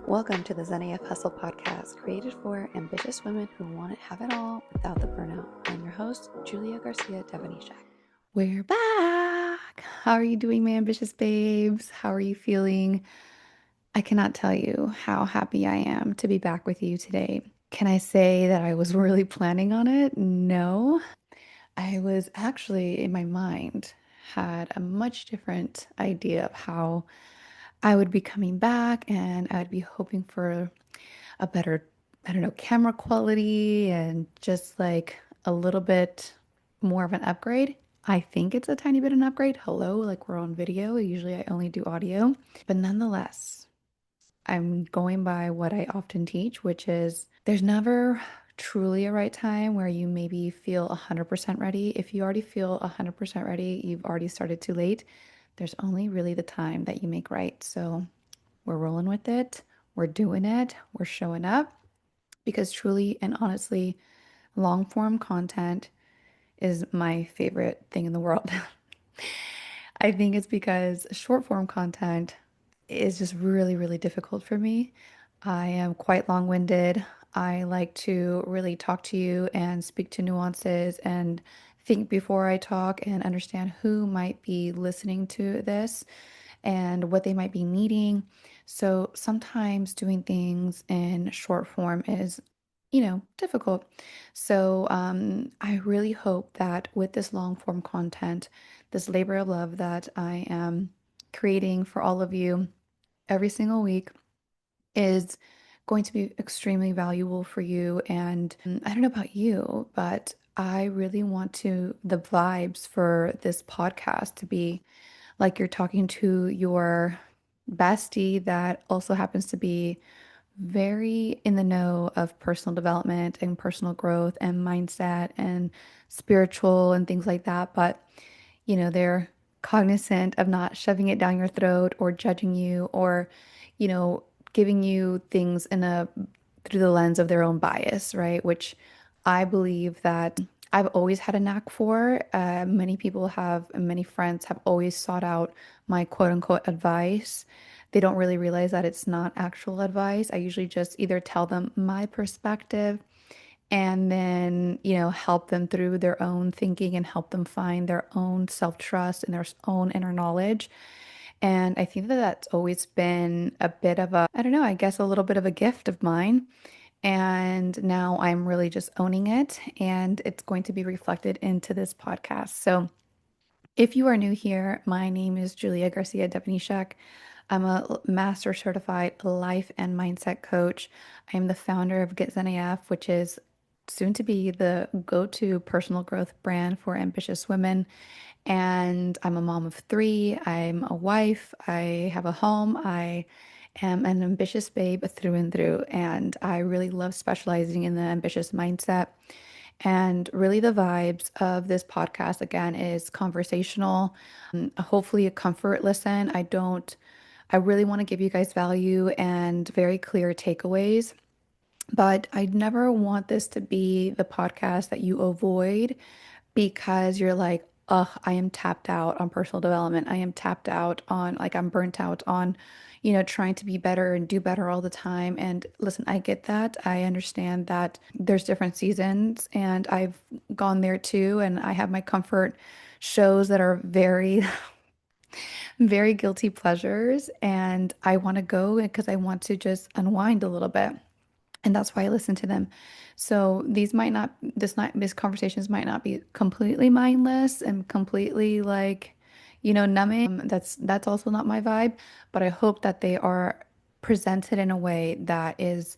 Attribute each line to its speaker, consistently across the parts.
Speaker 1: Welcome to the Zen AF Hustle podcast, created for ambitious women who want to have it all without the burnout. I'm your host, Julia Garcia Devanishak. We're back. How are you doing, my ambitious babes? How are you feeling? I cannot tell you how happy I am to be back with you today. Can I say that I was really planning on it? No. I was actually, in my mind, had a much different idea of how I would be coming back, and I would be hoping for a better, I don't know, camera quality and just like a little bit more of an upgrade. I think it's a tiny bit of an upgrade. Hello, like we're on video. Usually I only do audio, but nonetheless, I'm going by what I often teach, which is there's never truly a right time where you maybe feel 100% ready. If you already feel 100% ready, you've already started too late. There's only really the time that you make right. So we're rolling with it. We're doing it. We're showing up because truly and honestly, long form content is my favorite thing in the world. I think it's because short form content is just really, really difficult for me. I am quite long winded. I like to really talk to you and speak to nuances and think before I talk and understand who might be listening to this and what they might be needing. So sometimes doing things in short form is, difficult. So I really hope that with this long form content, this labor of love that I am creating for all of you every single week is going to be extremely valuable for you. And I don't know about you, but I really want the vibes for this podcast to be like you're talking to your bestie that also happens to be very in the know of personal development and personal growth and mindset and spiritual and things like that. But, they're cognizant of not shoving it down your throat or judging you or, you know, giving you things through the lens of their own bias, right? Which I believe that I've always had a knack for. Many people have, and many friends have always sought out my quote unquote advice. They don't really realize that it's not actual advice. I usually just either tell them my perspective and then, help them through their own thinking and help them find their own self-trust and their own inner knowledge. And I think that that's always been a bit of a, I don't know, I guess a little bit of a gift of mine. And now I'm really just owning it, and it's going to be reflected into this podcast. So, if you are new here, my name is Julia Garcia Devanishak. I'm a master certified life and mindset coach. I am the founder of Zen AF, which is soon to be the go-to personal growth brand for ambitious women. And I'm a mom of three. I'm a wife. I have a home. I am an ambitious babe through and through. And I really love specializing in the ambitious mindset. And really, the vibes of this podcast, again, is conversational, hopefully a comfort listen. I really want to give you guys value and very clear takeaways, but I never want this to be the podcast that you avoid because you're like, ugh, I am tapped out on personal development. I am tapped out on, like, I'm burnt out on, trying to be better and do better all the time. And listen, I get that. I understand that there's different seasons, and I've gone there too. And I have my comfort shows that are very, very guilty pleasures. And I want to go because I want to just unwind a little bit. And that's why I listen to them. So these conversations might not be completely mindless and completely like, numbing. That's also not my vibe, but I hope that they are presented in a way that is,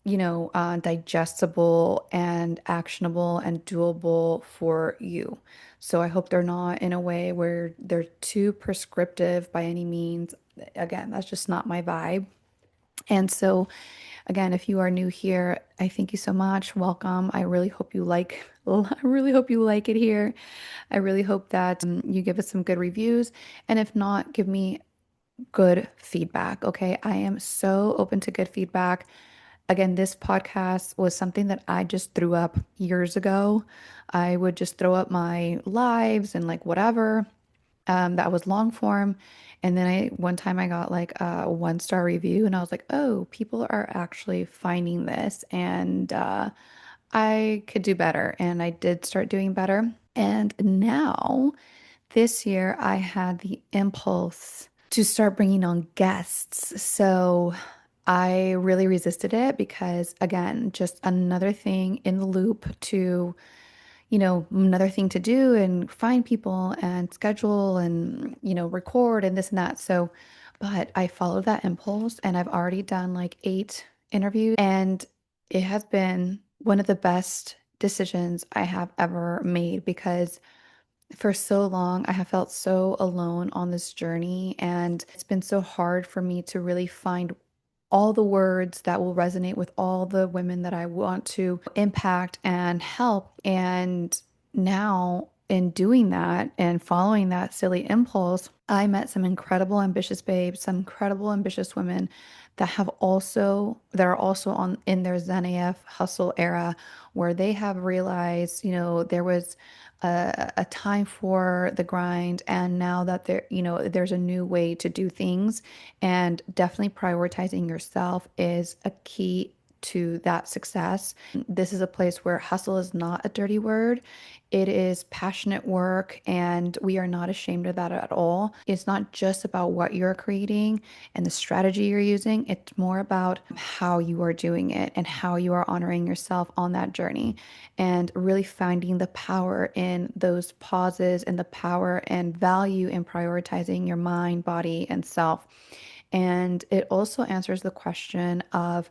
Speaker 1: digestible and actionable and doable for you. So I hope they're not in a way where they're too prescriptive by any means. Again, that's just not my vibe. And so, again, if you are new here, I thank you so much. Welcome. I really hope you like it here. I really hope that you give us some good reviews. And if not, give me good feedback. Okay. I am so open to good feedback. Again, this podcast was something that I just threw up years ago. I would just throw up my lives and like whatever that was long form. And then one time I got like a 1-star review and I was like, oh, people are actually finding this and I could do better. And I did start doing better. And now this year I had the impulse to start bringing on guests. So I really resisted it because, again, just another thing in the loop to, another thing to do and find people and schedule and, record and this and that. So, but I followed that impulse and I've already done like 8 interviews and it has been one of the best decisions I have ever made because for so long, I have felt so alone on this journey, and it's been so hard for me to really find all the words that will resonate with all the women that I want to impact and help. And now, in doing that and following that silly impulse, I met some incredible ambitious babes, some incredible ambitious women that are also on in their Zen AF hustle era where they have realized, there was a time for the grind and now that there's a new way to do things and definitely prioritizing yourself is a key to that success. This is a place where hustle is not a dirty word. It is passionate work, and we are not ashamed of that at all. It's not just about what you're creating and the strategy you're using, it's more about how you are doing it and how you are honoring yourself on that journey and really finding the power in those pauses and the power and value in prioritizing your mind, body, and self. And it also answers the question of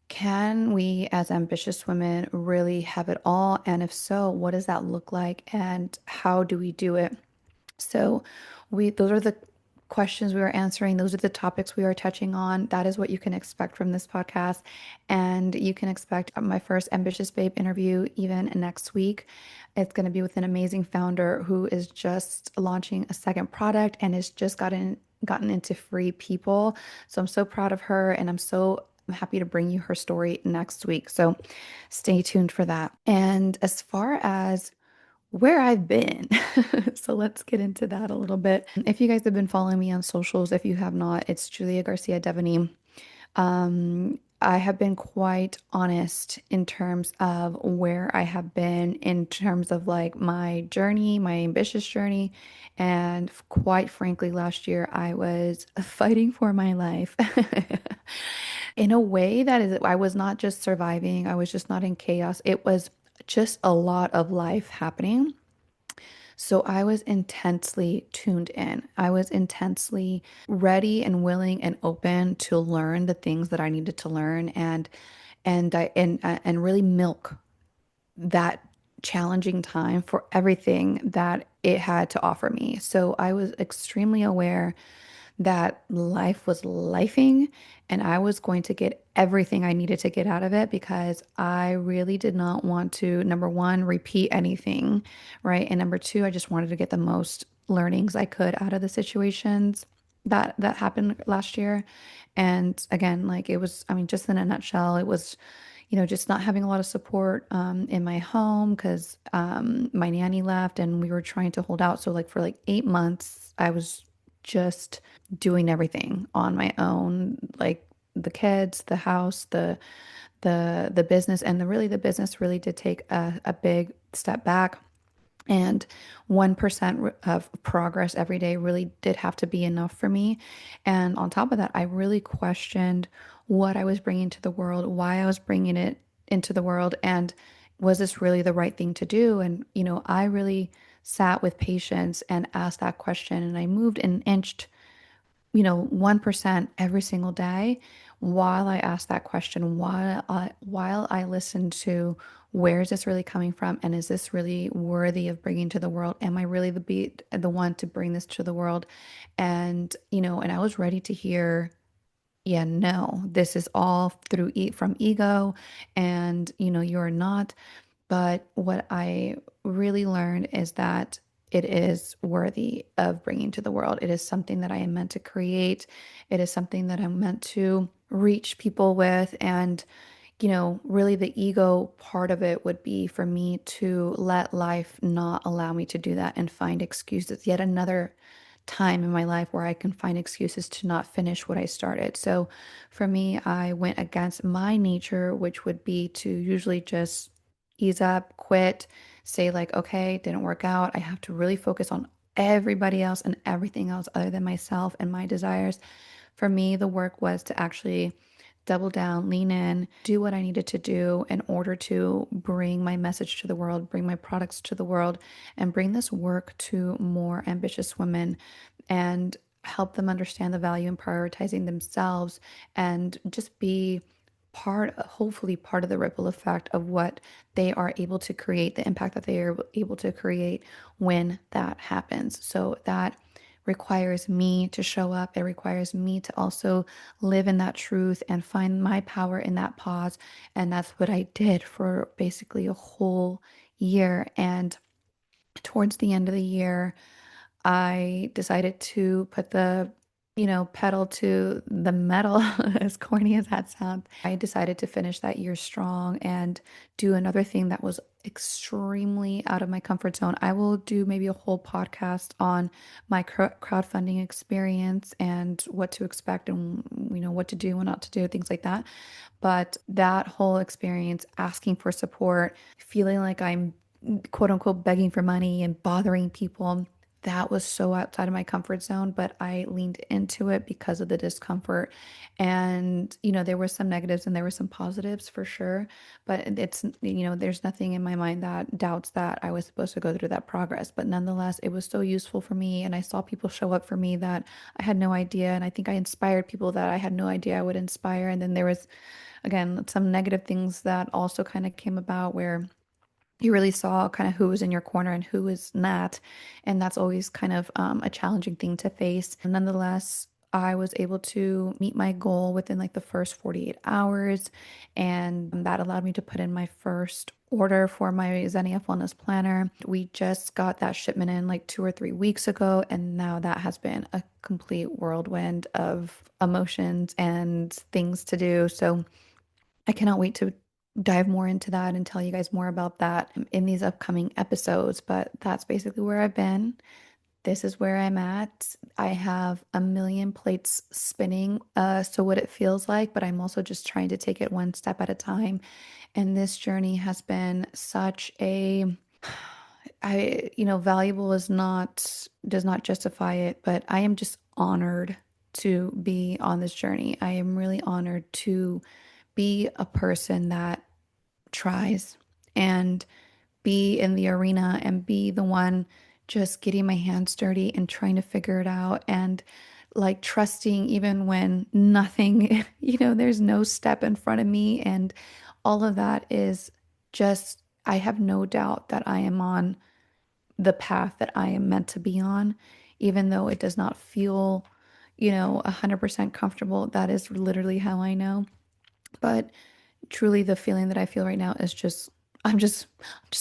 Speaker 1: can we, as ambitious women, really have it all? And if so, what does that look like? And how do we do it? So those are the questions we are answering. Those are the topics we are touching on. That is what you can expect from this podcast. And you can expect my first Ambitious Babe interview even next week. It's going to be with an amazing founder who is just launching a second product and has just gotten into free people. So I'm so proud of her and I'm happy to bring you her story next week. So stay tuned for that. And as far as where I've been. So let's get into that a little bit. If you guys have been following me on socials, if you have not, it's Julia Garcia Devaney. I have been quite honest in terms of where I have been in terms of like my journey, my ambitious journey. And quite frankly, last year I was fighting for my life in a way that is, I was not just surviving, I was just not in chaos. It was just a lot of life happening. So I was intensely tuned in. I was intensely ready and willing and open to learn the things that I needed to learn and really milk that challenging time for everything that it had to offer me. So I was extremely aware that life was lifing and I was going to get everything I needed to get out of it because I really did not want to, number one, repeat anything, right? And number two, I just wanted to get the most learnings I could out of the situations that happened last year. And again, like it was, I mean, just in a nutshell, it was, just not having a lot of support in my home because my nanny left and we were trying to hold out. So like for like 8 months, I was just doing everything on my own, like the kids, the house, the business, and the business really did take a big step back. And 1% of progress every day really did have to be enough for me. And on top of that, I really questioned what I was bringing to the world, why I was bringing it into the world, and was this really the right thing to do? And, I really sat with patience and asked that question. And I moved and inched 1% every single day while I ask that question, while I listen to where is this really coming from and is this really worthy of bringing to the world? Am I really the one to bring this to the world? And, and I was ready to hear, yeah, no, this is all from ego and, you're not. But what I really learned is that it is worthy of bringing to the world. It is something that I am meant to create. It is something that I'm meant to reach people with. And, really the ego part of it would be for me to let life not allow me to do that and find excuses. Yet another time in my life where I can find excuses to not finish what I started. So for me, I went against my nature, which would be to usually just ease up, quit, say, like, okay, didn't work out. I have to really focus on everybody else and everything else other than myself and my desires. For me, the work was to actually double down, lean in, do what I needed to do in order to bring my message to the world, bring my products to the world, and bring this work to more ambitious women and help them understand the value in prioritizing themselves and just be hopefully part of the ripple effect of what they are able to create, the impact that they are able to create when that happens. So that requires me to show up. It requires me to also live in that truth and find my power in that pause. And that's what I did for basically a whole year. And towards the end of the year, I decided to put the, pedal to the metal, as corny as that sounds. I decided to finish that year strong and do another thing that was extremely out of my comfort zone. I will do maybe a whole podcast on my crowdfunding experience and what to expect and, what to do and not to do, things like that. But that whole experience, asking for support, feeling like I'm quote unquote begging for money and bothering people, that was so outside of my comfort zone, but I leaned into it because of the discomfort. And, there were some negatives and there were some positives for sure. But there's nothing in my mind that doubts that I was supposed to go through that progress. But nonetheless, it was so useful for me. And I saw people show up for me that I had no idea. And I think I inspired people that I had no idea I would inspire. And then there was, again, some negative things that also kind of came about where you really saw kind of who was in your corner and who was not. And that's always kind of a challenging thing to face. Nonetheless, I was able to meet my goal within like the first 48 hours. And that allowed me to put in my first order for my Zen AF Wellness Planner. We just got that shipment in like 2 or 3 weeks ago. And now that has been a complete whirlwind of emotions and things to do. So I cannot wait to dive more into that and tell you guys more about that in these upcoming episodes. But that's basically where I've been. This is where I'm at. I have a million plates spinning, so what it feels like, but I'm also just trying to take it one step at a time. And this journey has been such a valuable is not does not justify it, but I am just honored to be on this journey. I am really honored to be a person that tries and be in the arena and be the one just getting my hands dirty and trying to figure it out and like trusting even when nothing, there's no step in front of me. And all of that is just, I have no doubt that I am on the path that I am meant to be on, even though it does not feel, 100% comfortable. That is literally how I know. But truly the feeling that I feel right now is just I'm just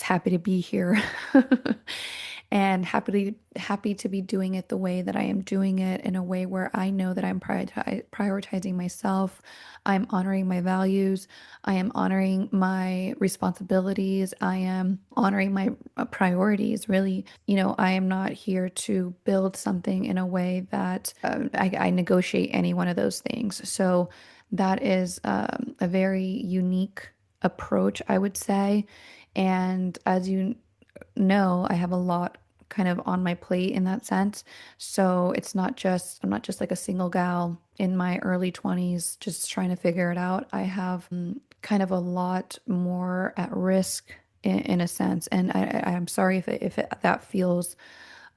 Speaker 1: happy to be here and happy to be doing it the way that I am doing it in a way where I know that I'm prioritizing myself. I'm honoring my values. I am honoring my responsibilities. I am honoring my priorities. Really, I am not here to build something in a way that I negotiate any one of those things. So that is a very unique approach, I would say. And as you know, I have a lot kind of on my plate in that sense. So I'm not just like a single gal in my early 20s just trying to figure it out. I have kind of a lot more at risk in a sense. And I'm sorry if that feels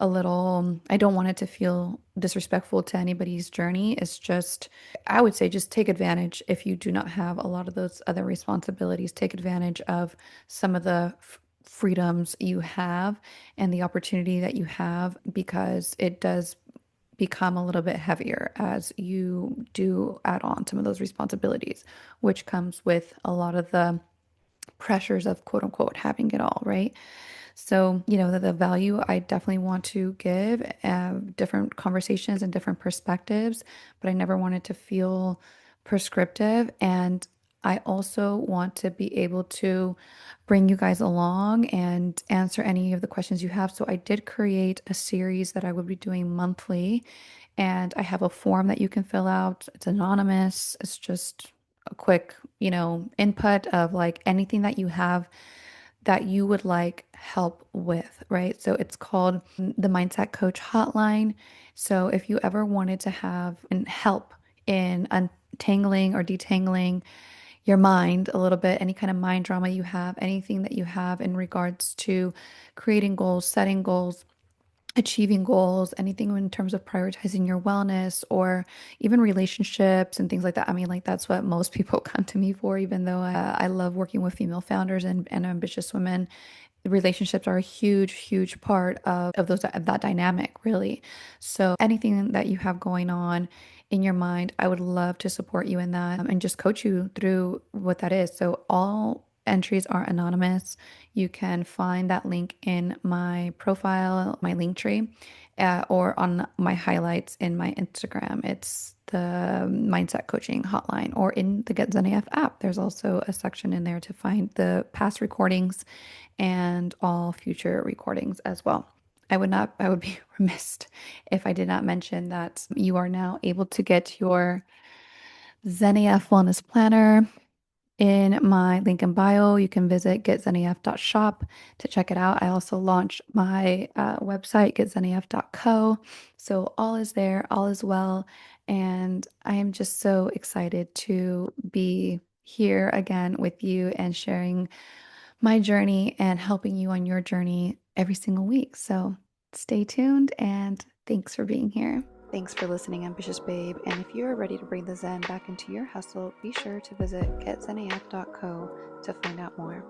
Speaker 1: a little, I don't want it to feel disrespectful to anybody's journey. It's just, I would say just take advantage if you do not have a lot of those other responsibilities. Take advantage of some of the freedoms you have and the opportunity that you have because it does become a little bit heavier as you do add on some of those responsibilities, which comes with a lot of the pressures of quote unquote having it all, right? So, the value I definitely want to give different conversations and different perspectives, but I never wanted to feel prescriptive. And I also want to be able to bring you guys along and answer any of the questions you have. So I did create a series that I would be doing monthly, and I have a form that you can fill out. It's anonymous. It's just a quick, input of like anything that you have that you would like help with, right? So it's called the Mindset Coach Hotline. So if you ever wanted to have help in untangling or detangling your mind a little bit, any kind of mind drama you have, anything that you have in regards to creating goals, setting goals, achieving goals, anything in terms of prioritizing your wellness or even relationships and things like that. I mean, like that's what most people come to me for, even though I love working with female founders and ambitious women. Relationships are a huge, huge part of that dynamic, really. So anything that you have going on in your mind, I would love to support you in that, and just coach you through what that is. So all entries are anonymous. You can find that link in my profile, my link tree, or on my highlights in my Instagram. It's the Mindset Coaching Hotline, or in the Get Zen AF app. There's also a section in there to find the past recordings and all future recordings as well. I would be remiss if I did not mention that you are now able to get your Zen AF Wellness Planner in my link in bio. You can visit getzenaf.shop to check it out. I also launched my website, getzenaf.co. So all is there, all is well. And I am just so excited to be here again with you and sharing my journey and helping you on your journey every single week. So stay tuned and thanks for being here. Thanks for listening, Ambitious Babe. And if you are ready to bring the Zen back into your hustle, be sure to visit getzenaf.co to find out more.